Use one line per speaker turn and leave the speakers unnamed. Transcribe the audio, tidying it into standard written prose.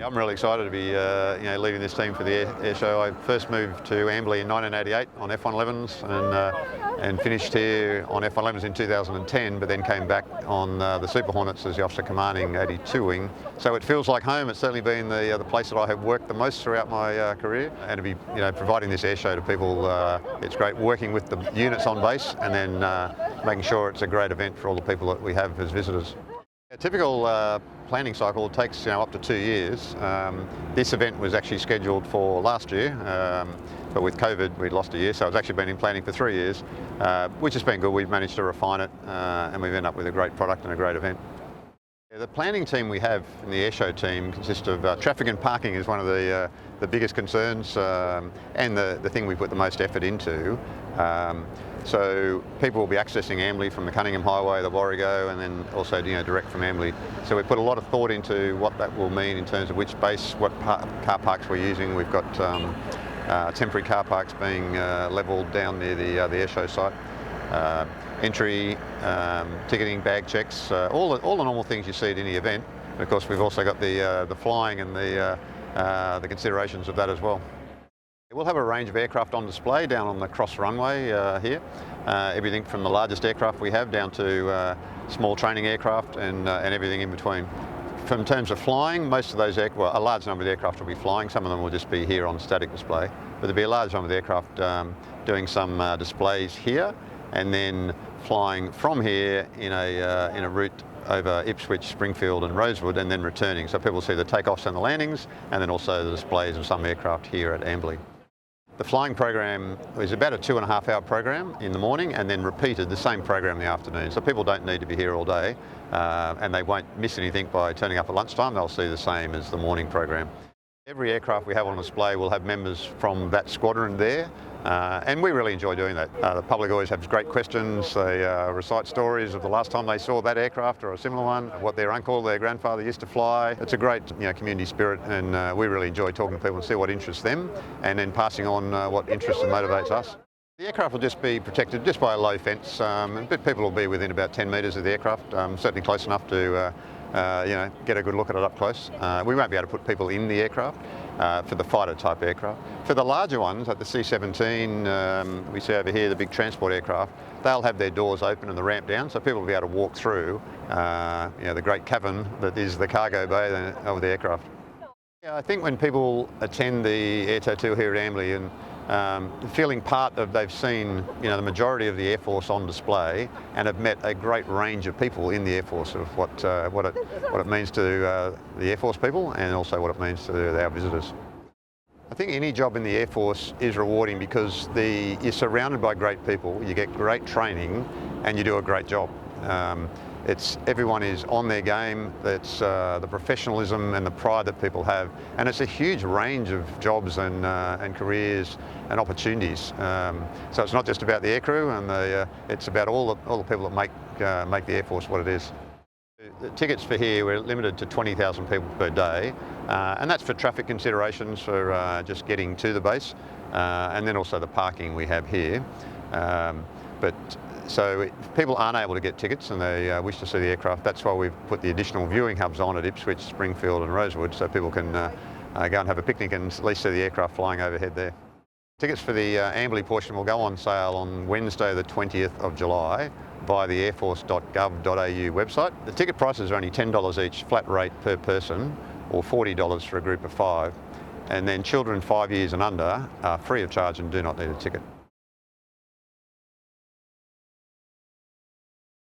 I'm really excited to be leading this team for the air show. I first moved to Amberley in 1988 on F-111s and finished here on F-111s in 2010, but then came back on the Super Hornets as the Officer Commanding 82 Wing. So it feels like home. It's certainly been the place that I have worked the most throughout my career, and to be providing this air show to people, it's great working with the units on base and then making sure it's a great event for all the people that we have as visitors. A typical planning cycle takes up to 2 years. This event was actually scheduled for last year, but with COVID we lost a year, so it's actually been in planning for 3 years, which has been good. We've managed to refine it and we've ended up with a great product and a great event. The planning team we have in the airshow team consists of traffic and parking is one of the biggest concerns and the thing we put the most effort into. So people will be accessing Amberley from the Cunningham Highway, the Warrego, and then also direct from Amberley. So we put a lot of thought into what that will mean in terms of which base, what car parks we're using. We've got temporary car parks being levelled down near the airshow site. Entry, ticketing, bag checks, all the normal things you see at any event. And of course, we've also got the flying and the considerations of that as well. We'll have a range of aircraft on display down on the cross runway here. Everything from the largest aircraft we have down to small training aircraft and everything in between. In terms of flying, most of those a large number of the aircraft will be flying. Some of them will just be here on static display, but there'll be a large number of the aircraft doing some displays here, and then flying from here in a route over Ipswich, Springfield and Rosewood, and then returning. So people see the takeoffs and the landings, and then also the displays of some aircraft here at Amberley. The flying program is about a 2.5 hour program in the morning, and then repeated the same program in the afternoon. So people don't need to be here all day, and they won't miss anything by turning up at lunchtime. They'll see the same as the morning program. Every aircraft we have on display will have members from that squadron there, and we really enjoy doing that. The public always has great questions. They recite stories of the last time they saw that aircraft or a similar one, what their uncle, their grandfather used to fly. It's a great community spirit, and we really enjoy talking to people and see what interests them, and then passing on what interests and motivates us. The aircraft will just be protected just by a low fence, but people will be within about 10 metres of the aircraft, certainly close enough to get a good look at it up close. We won't be able to put people in the aircraft for the fighter type aircraft. For the larger ones, like the C-17, we see over here, the big transport aircraft, they'll have their doors open and the ramp down, so people will be able to walk through the great cavern that is the cargo bay of the aircraft. Yeah, I think when people attend the Air Tattoo here at Amberley and feeling part of, they've seen the majority of the Air Force on display and have met a great range of people in the Air Force of what it means to the Air Force people, and also what it means to our visitors. I think any job in the Air Force is rewarding because you're surrounded by great people, you get great training, and you do a great job. Everyone is on their game. It's the professionalism and the pride that people have, and it's a huge range of jobs and careers and opportunities. So it's not just about the aircrew, and it's about all the people that make the Air Force what it is. The tickets for here, we're limited to 20,000 people per day, and that's for traffic considerations for just getting to the base, and then also the parking we have here. So if people aren't able to get tickets and they wish to see the aircraft, that's why we've put the additional viewing hubs on at Ipswich, Springfield and Rosewood, so people can go and have a picnic and at least see the aircraft flying overhead there. Tickets for the Amberley portion will go on sale on Wednesday the 20th of July via the airforce.gov.au website. The ticket prices are only $10 each, flat rate per person, or $40 for a group of 5. And then children 5 years and under are free of charge and do not need a ticket.